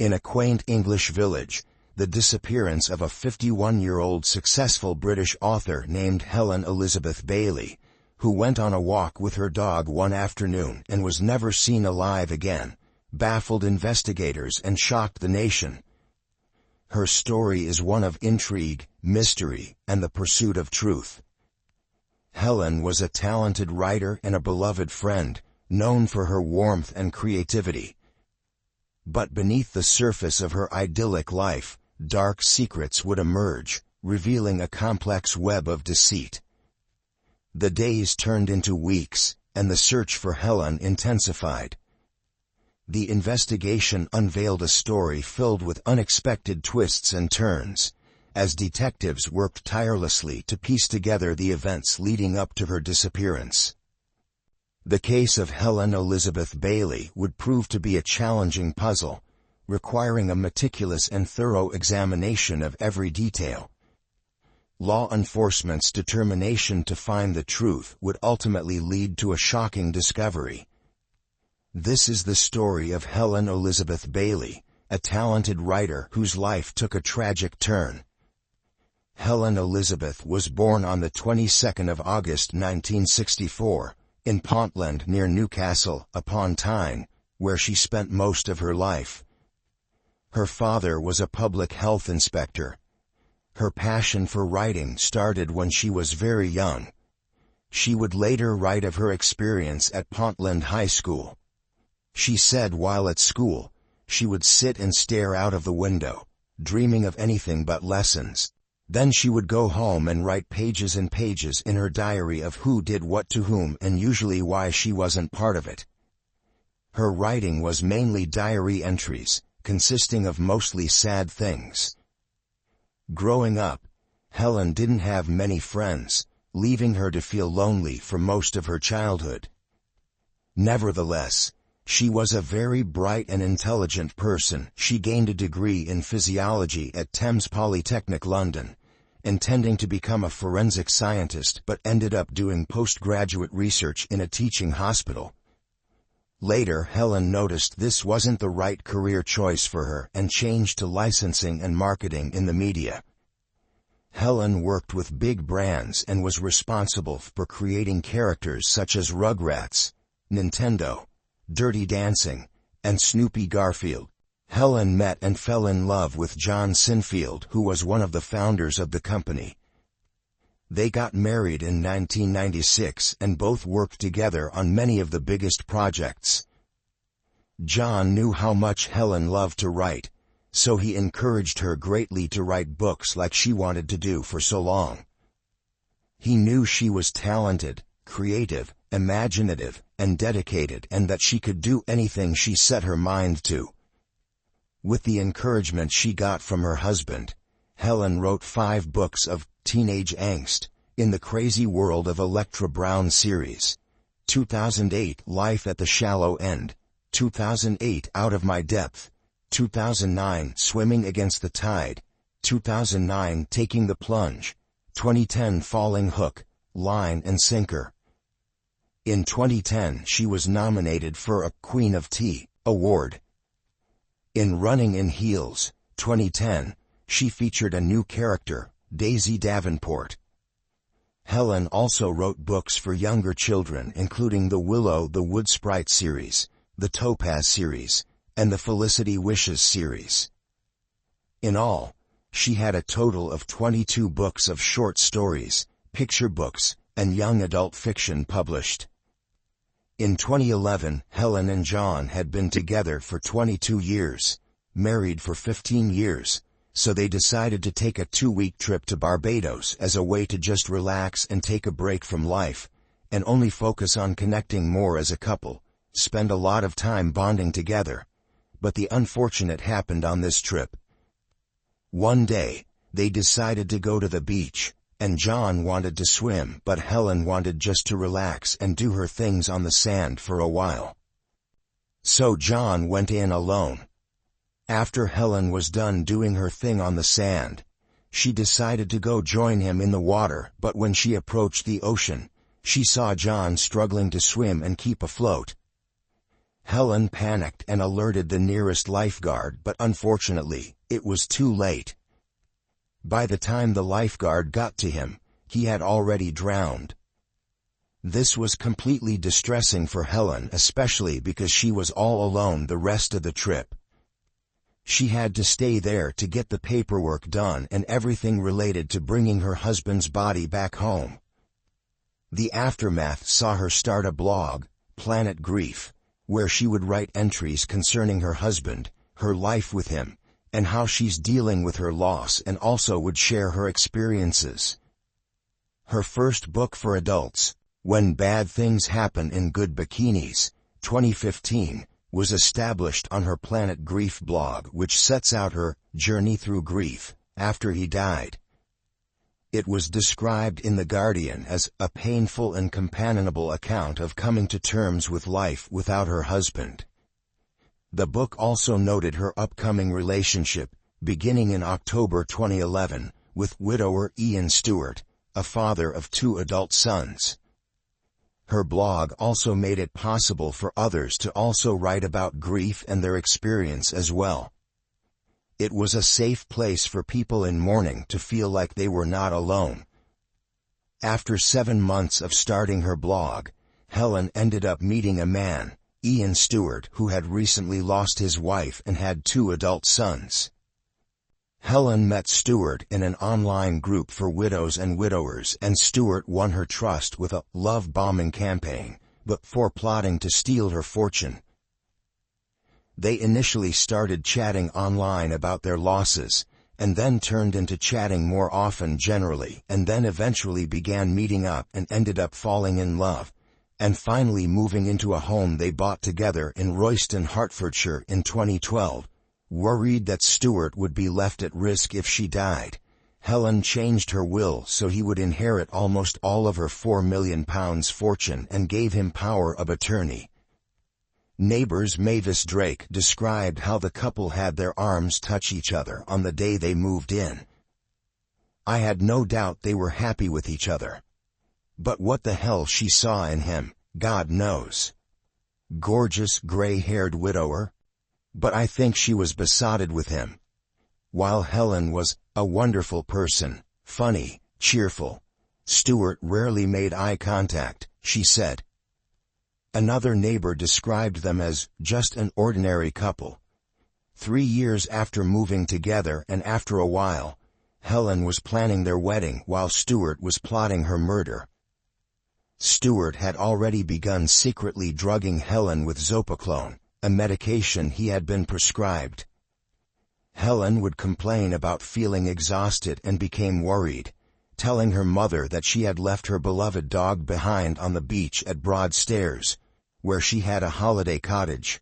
In a quaint English village, the disappearance of a 51-year-old successful British author named Helen Elizabeth Beiley, who went on a walk with her dog one afternoon and was never seen alive again, baffled investigators and shocked the nation. Her story is one of intrigue, mystery, and the pursuit of truth. Helen was a talented writer and a beloved friend, known for her warmth and creativity. But beneath the surface of her idyllic life, dark secrets would emerge, revealing a complex web of deceit. The days turned into weeks, and the search for Helen intensified. The investigation unveiled a story filled with unexpected twists and turns, as detectives worked tirelessly to piece together the events leading up to her disappearance. The case of Helen Elizabeth Beiley would prove to be a challenging puzzle, requiring a meticulous and thorough examination of every detail. Law enforcement's determination to find the truth would ultimately lead to a shocking discovery. This is the story of Helen Elizabeth Beiley, a talented writer whose life took a tragic turn. Helen Elizabeth was born on the 22nd of August 1964, in Pontland near Newcastle upon Tyne, where she spent most of her life. Her father was a public health inspector. Her passion for writing started when she was very young. She would later write of her experience at Pontland High School. She said while at school, she would sit and stare out of the window, dreaming of anything but lessons. Then she would go home and write pages and pages in her diary of who did what to whom and usually why she wasn't part of it. Her writing was mainly diary entries, consisting of mostly sad things. Growing up, Helen didn't have many friends, leaving her to feel lonely for most of her childhood. Nevertheless, she was a very bright and intelligent person. She gained a degree in physiology at Thames Polytechnic, London, intending to become a forensic scientist but ended up doing postgraduate research in a teaching hospital. Later, Helen noticed this wasn't the right career choice for her and changed to licensing and marketing in the media. Helen worked with big brands and was responsible for creating characters such as Rugrats, Nintendo, Dirty Dancing, and Snoopy Garfield. Helen met and fell in love with John Sinfield, who was one of the founders of the company. They got married in 1996 and both worked together on many of the biggest projects. John knew how much Helen loved to write, so he encouraged her greatly to write books like she wanted to do for so long. He knew she was talented, creative, imaginative, and dedicated, and that she could do anything she set her mind to. With the encouragement she got from her husband, Helen wrote 5 books of teenage angst in the Crazy World of Electra Brown series. 2008, Life at the Shallow End. 2008, Out of My Depth. 2009, Swimming Against the Tide. 2009, Taking the Plunge. 2010, Falling Hook, Line and Sinker. In 2010, she was nominated for a Queen of Tea award. In Running in Heels, 2010, she featured a new character, Daisy Davenport. Helen also wrote books for younger children, including the Willow the Wood Sprite series, the Topaz series, and the Felicity Wishes series. In all, she had a total of 22 books of short stories, picture books, and young adult fiction published. In 2011, Helen and John had been together for 22 years, married for 15 years, so they decided to take a 2-week trip to Barbados as a way to just relax and take a break from life, and only focus on connecting more as a couple, spend a lot of time bonding together. But the unfortunate happened on this trip. One day, they decided to go to the beach, and John wanted to swim, but Helen wanted just to relax and do her things on the sand for a while. So John went in alone. After Helen was done doing her thing on the sand, she decided to go join him in the water, but when she approached the ocean, she saw John struggling to swim and keep afloat. Helen panicked and alerted the nearest lifeguard, but unfortunately, it was too late. By the time the lifeguard got to him, he had already drowned. This was completely distressing for Helen, especially because she was all alone the rest of the trip. She had to stay there to get the paperwork done and everything related to bringing her husband's body back home. The aftermath saw her start a blog, Planet Grief, where she would write entries concerning her husband, her life with him, and how she's dealing with her loss, and also would share her experiences. Her first book for adults, When Bad Things Happen in Good Bikinis, 2015, was established on her Planet Grief blog, which sets out her journey through grief after he died. It was described in The Guardian as a painful and companionable account of coming to terms with life without her husband. The book also noted her upcoming relationship, beginning in October 2011, with widower Ian Stewart, a father of 2 adult sons. Her blog also made it possible for others to also write about grief and their experience as well. It was a safe place for people in mourning to feel like they were not alone. After 7 months of starting her blog, Helen ended up meeting a man, Ian Stewart, who had recently lost his wife and had 2 adult sons. Helen met Stewart in an online group for widows and widowers, and Stewart won her trust with a love bombing campaign, but for plotting to steal her fortune. They initially started chatting online about their losses, and then turned into chatting more often generally, and then eventually began meeting up and ended up falling in love, and finally moving into a home they bought together in Royston, Hertfordshire in 2012. Worried that Stewart would be left at risk if she died, Helen changed her will so he would inherit almost all of her £4 million fortune and gave him power of attorney. Neighbors Mavis Drake described how the couple had their arms touch each other on the day they moved in. I had no doubt they were happy with each other. But what the hell she saw in him, God knows. Gorgeous gray-haired widower. But I think she was besotted with him. While Helen was a wonderful person, funny, cheerful, Stewart rarely made eye contact, she said. Another neighbor described them as just an ordinary couple. 3 years after moving together and after a while, Helen was planning their wedding while Stewart was plotting her murder. Stewart had already begun secretly drugging Helen with Zopiclone, a medication he had been prescribed. Helen would complain about feeling exhausted and became worried, telling her mother that she had left her beloved dog behind on the beach at Broadstairs, where she had a holiday cottage.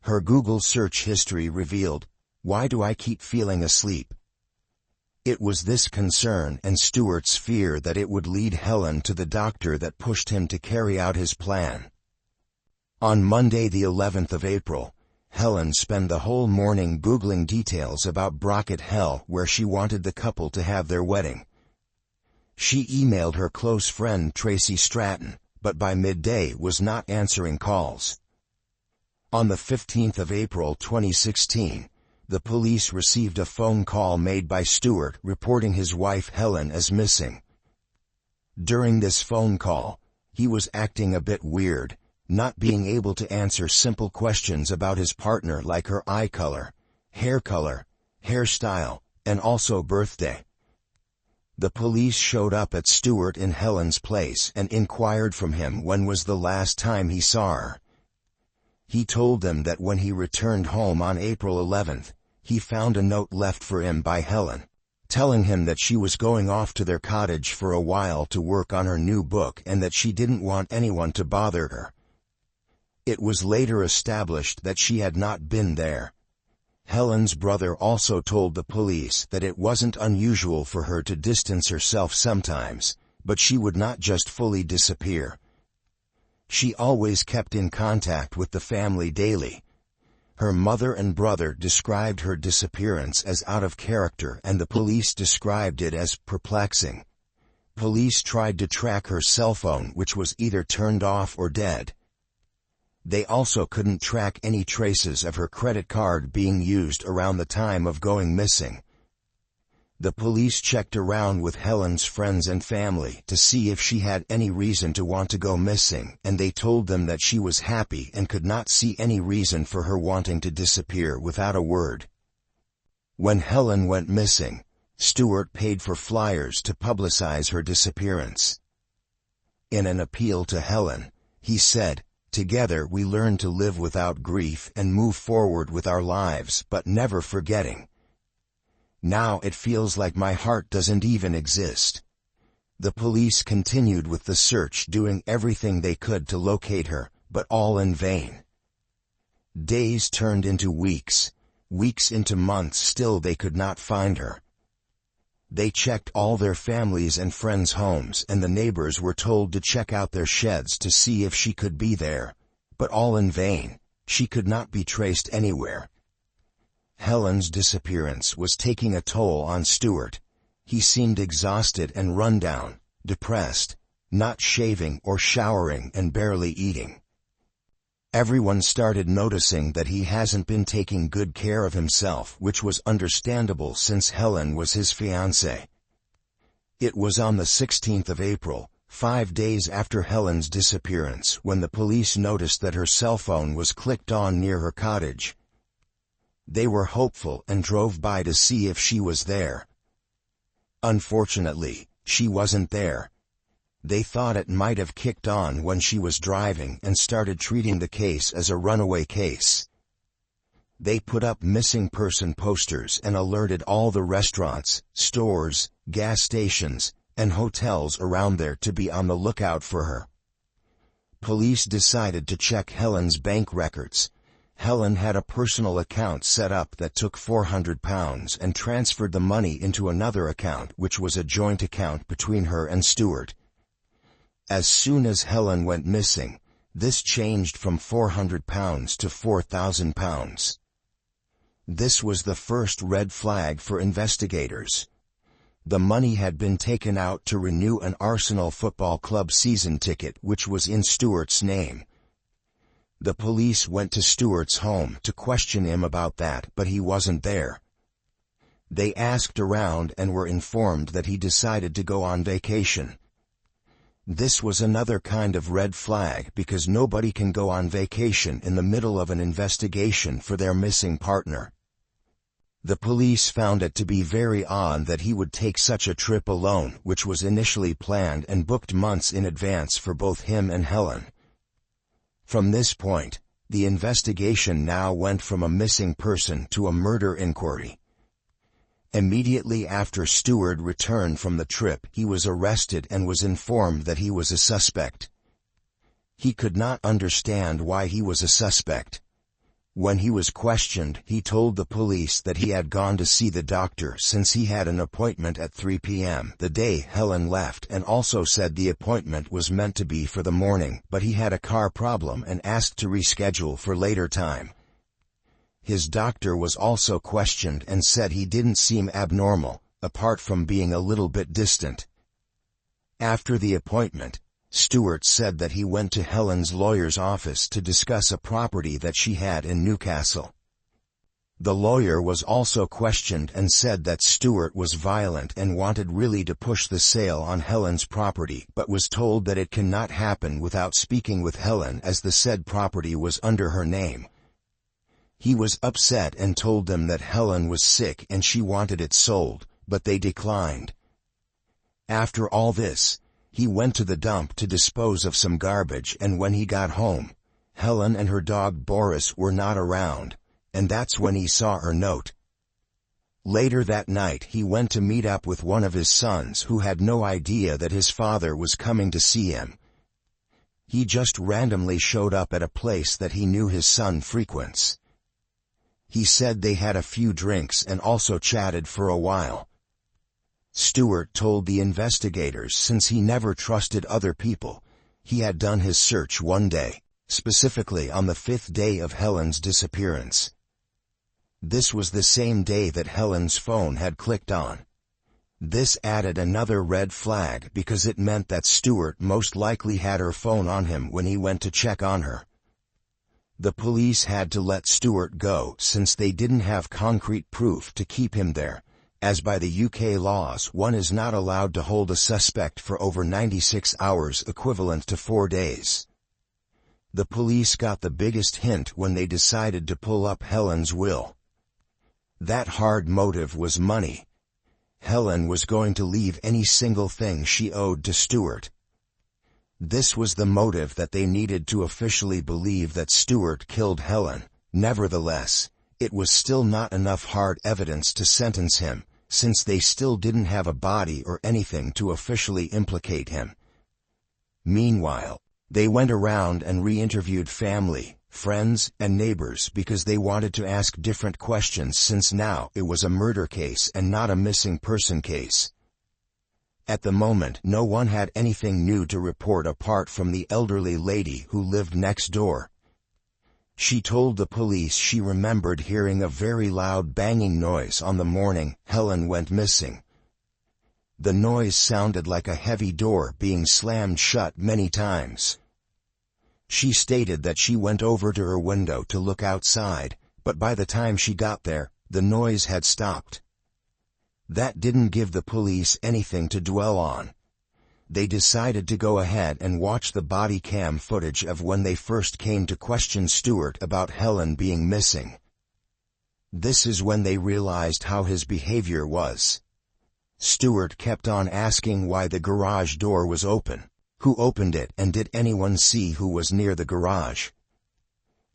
Her Google search history revealed, "Why do I keep feeling asleep?" It was this concern and Stewart's fear that it would lead Helen to the doctor that pushed him to carry out his plan. On Monday the 11th of April, Helen spent the whole morning Googling details about Brocket Hell, where she wanted the couple to have their wedding. She emailed her close friend Tracy Stratton, but by midday was not answering calls. On the 15th of April 2016, the police received a phone call made by Stewart reporting his wife Helen as missing. During this phone call, he was acting a bit weird, not being able to answer simple questions about his partner like her eye color, hairstyle, and also birthday. The police showed up at Stewart in Helen's place and inquired from him when was the last time he saw her. He told them that when he returned home on April 11th, he found a note left for him by Helen, telling him that she was going off to their cottage for a while to work on her new book and that she didn't want anyone to bother her. It was later established that she had not been there. Helen's brother also told the police that it wasn't unusual for her to distance herself sometimes, but she would not just fully disappear. She always kept in contact with the family daily. Her mother and brother described her disappearance as out of character and the police described it as perplexing. Police tried to track her cell phone, which was either turned off or dead. They also couldn't track any traces of her credit card being used around the time of going missing. The police checked around with Helen's friends and family to see if she had any reason to want to go missing, and they told them that she was happy and could not see any reason for her wanting to disappear without a word. When Helen went missing, Stewart paid for flyers to publicize her disappearance. In an appeal to Helen, he said, "Together we learn to live without grief and move forward with our lives, but never forgetting. Now it feels like my heart doesn't even exist." The police continued with the search, doing everything they could to locate her, but all in vain. Days turned into weeks, weeks into months, still they could not find her. They checked all their families' and friends' homes, and the neighbors were told to check out their sheds to see if she could be there, but all in vain. She could not be traced anywhere. Helen's disappearance was taking a toll on Stewart. He seemed exhausted and run down, depressed, not shaving or showering and barely eating. Everyone started noticing that he hasn't been taking good care of himself, which was understandable since Helen was his fiancée. It was on the 16th of April, 5 days after Helen's disappearance, when the police noticed that her cell phone was clicked on near her cottage. They were hopeful and drove by to see if she was there. Unfortunately, she wasn't there. They thought it might have kicked on when she was driving and started treating the case as a runaway case. They put up missing person posters and alerted all the restaurants, stores, gas stations, and hotels around there to be on the lookout for her. Police decided to check Helen's bank records. Helen had a personal account set up that took £400 and transferred the money into another account, which was a joint account between her and Stewart. As soon as Helen went missing, this changed from £400 to £4,000. This was the first red flag for investigators. The money had been taken out to renew an Arsenal Football Club season ticket which was in Stewart's name. The police went to Stewart's home to question him about that, but he wasn't there. They asked around and were informed that he decided to go on vacation. This was another kind of red flag because nobody can go on vacation in the middle of an investigation for their missing partner. The police found it to be very odd that he would take such a trip alone, which was initially planned and booked months in advance for both him and Helen. From this point, the investigation now went from a missing person to a murder inquiry. Immediately after Stewart returned from the trip, he was arrested and was informed that he was a suspect. He could not understand why he was a suspect. When he was questioned, he told the police that he had gone to see the doctor since he had an appointment at 3 p.m. the day Helen left, and also said the appointment was meant to be for the morning, but he had a car problem and asked to reschedule for later time. His doctor was also questioned and said he didn't seem abnormal, apart from being a little bit distant. After the appointment, Stewart said that he went to Helen's lawyer's office to discuss a property that she had in Newcastle. The lawyer was also questioned and said that Stewart was violent and wanted really to push the sale on Helen's property, but was told that it cannot happen without speaking with Helen as the said property was under her name. He was upset and told them that Helen was sick and she wanted it sold, but they declined. After all this, he went to the dump to dispose of some garbage, and when he got home, Helen and her dog Boris were not around, and that's when he saw her note. Later that night he went to meet up with one of his sons who had no idea that his father was coming to see him. He just randomly showed up at a place that he knew his son frequents. He said they had a few drinks and also chatted for a while. Stewart told the investigators since he never trusted other people, he had done his search one day, specifically on the 5th day of Helen's disappearance. This was the same day that Helen's phone had clicked on. This added another red flag because it meant that Stewart most likely had her phone on him when he went to check on her. The police had to let Stewart go since they didn't have concrete proof to keep him there, as by the UK laws one is not allowed to hold a suspect for over 96 hours, equivalent to 4 days. The police got the biggest hint when they decided to pull up Helen's will. That hard motive was money. Helen was going to leave any single thing she owed to Stewart. This was the motive that they needed to officially believe that Stewart killed Helen. Nevertheless, it was still not enough hard evidence to sentence him, since they still didn't have a body or anything to officially implicate him. Meanwhile, they went around and re-interviewed family, friends, and neighbors because they wanted to ask different questions, since now it was a murder case and not a missing person case. At the moment, no one had anything new to report apart from the elderly lady who lived next door. She told the police she remembered hearing a very loud banging noise on the morning Helen went missing. The noise sounded like a heavy door being slammed shut many times. She stated that she went over to her window to look outside, but by the time she got there, the noise had stopped. That didn't give the police anything to dwell on. They decided to go ahead and watch the body cam footage of when they first came to question Stewart about Helen being missing. This is when they realized how his behavior was. Stewart kept on asking why the garage door was open, who opened it, and did anyone see who was near the garage.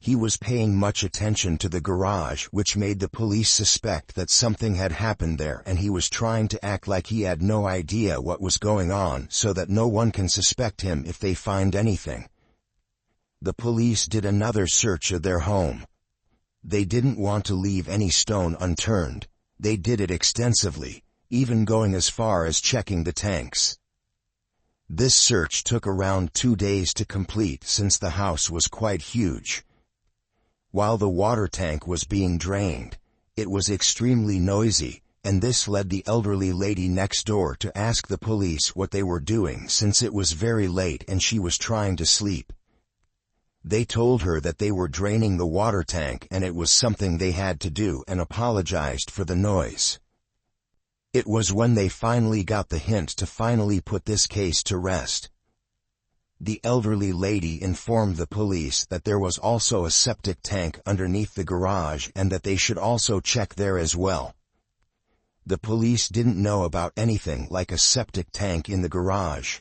He was paying much attention to the garage, which made the police suspect that something had happened there, and he was trying to act like he had no idea what was going on so that no one can suspect him if they find anything. The police did another search of their home. They didn't want to leave any stone unturned. They did it extensively, even going as far as checking the tanks. This search took around 2 days to complete since the house was quite huge. While the water tank was being drained, it was extremely noisy, and this led the elderly lady next door to ask the police what they were doing since it was very late and she was trying to sleep. They told her that they were draining the water tank and it was something they had to do, and apologized for the noise. It was when they finally got the hint to finally put this case to rest. The elderly lady informed the police that there was also a septic tank underneath the garage and that they should also check there as well. The police didn't know about anything like a septic tank in the garage.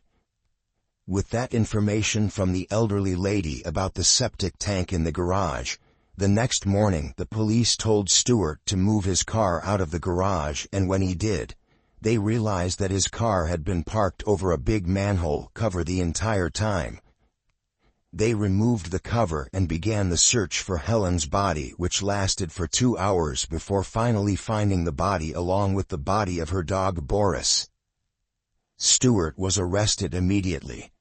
With that information from the elderly lady about the septic tank in the garage, the next morning the police told Stewart to move his car out of the garage, and when he did, they realized that his car had been parked over a big manhole cover the entire time. They removed the cover and began the search for Helen's body, which lasted for 2 hours before finally finding the body along with the body of her dog Boris. Stewart was arrested immediately.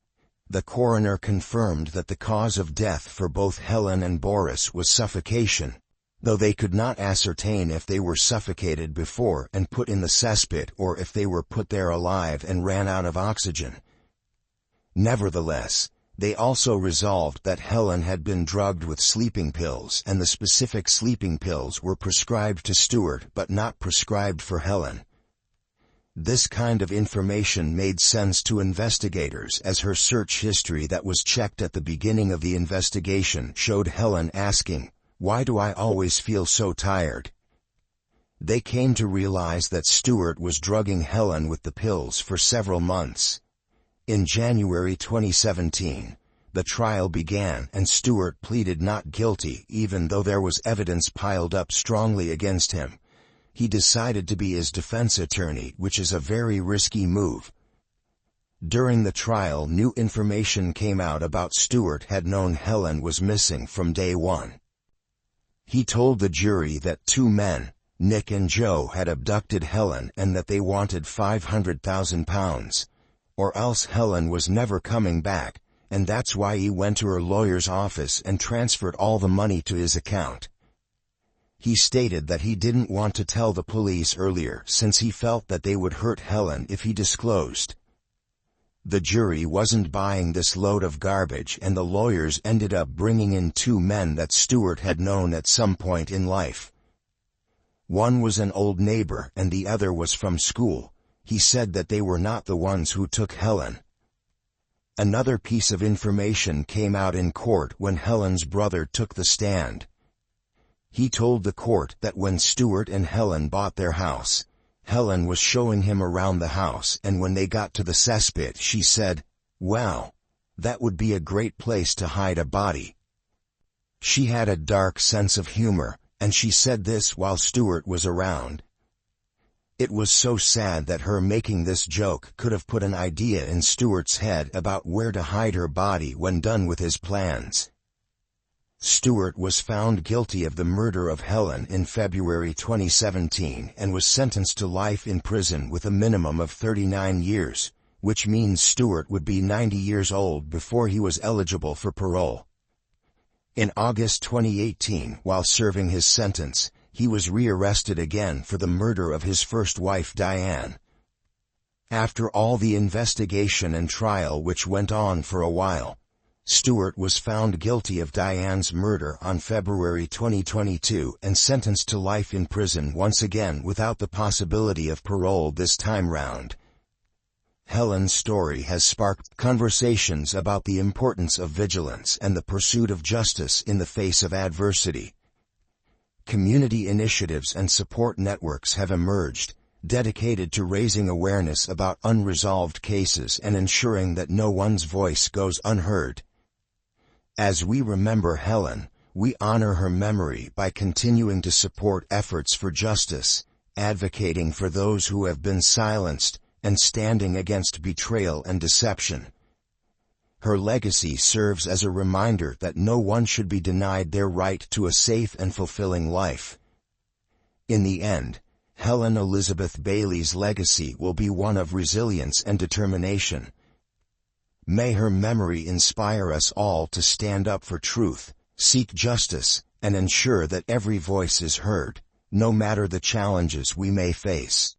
The coroner confirmed that the cause of death for both Helen and Boris was suffocation, though they could not ascertain if they were suffocated before and put in the cesspit or if they were put there alive and ran out of oxygen. Nevertheless, they also resolved that Helen had been drugged with sleeping pills, and the specific sleeping pills were prescribed to Stewart but not prescribed for Helen. This kind of information made sense to investigators, as her search history that was checked at the beginning of the investigation showed Helen asking, "Why do I always feel so tired?" They came to realize that Stewart was drugging Helen with the pills for several months. In January 2017, the trial began and Stewart pleaded not guilty even though there was evidence piled up strongly against him. He decided to be his defense attorney, which is a very risky move. During the trial, new information came out about Stewart had known Helen was missing from day one. He told the jury that 2 men, Nick and Joe, had abducted Helen and that they wanted £500,000, or else Helen was never coming back, and that's why he went to her lawyer's office and transferred all the money to his account. He stated that he didn't want to tell the police earlier since he felt that they would hurt Helen if he disclosed. The jury wasn't buying this load of garbage, and the lawyers ended up bringing in two men that Stewart had known at some point in life. One was an old neighbor and the other was from school. He said that they were not the ones who took Helen. Another piece of information came out in court when Helen's brother took the stand. He told the court that when Stewart and Helen bought their house, Helen was showing him around the house, and when they got to the cesspit she said, "Wow, that would be a great place to hide a body." She had a dark sense of humor, and she said this while Stewart was around. It was so sad that her making this joke could have put an idea in Stewart's head about where to hide her body when done with his plans. Stewart was found guilty of the murder of Helen in February 2017 and was sentenced to life in prison with a minimum of 39 years, which means Stewart would be 90 years old before he was eligible for parole. In August 2018, while serving his sentence, he was rearrested again for the murder of his first wife Diane. After all the investigation and trial which went on for a while, Stewart was found guilty of Diane's murder on February 2022 and sentenced to life in prison once again without the possibility of parole this time round. Helen's story has sparked conversations about the importance of vigilance and the pursuit of justice in the face of adversity. Community initiatives and support networks have emerged, dedicated to raising awareness about unresolved cases and ensuring that no one's voice goes unheard. As we remember Helen, we honor her memory by continuing to support efforts for justice, advocating for those who have been silenced, and standing against betrayal and deception. Her legacy serves as a reminder that no one should be denied their right to a safe and fulfilling life. In the end, Helen Elizabeth Beiley's legacy will be one of resilience and determination. May her memory inspire us all to stand up for truth, seek justice, and ensure that every voice is heard, no matter the challenges we may face.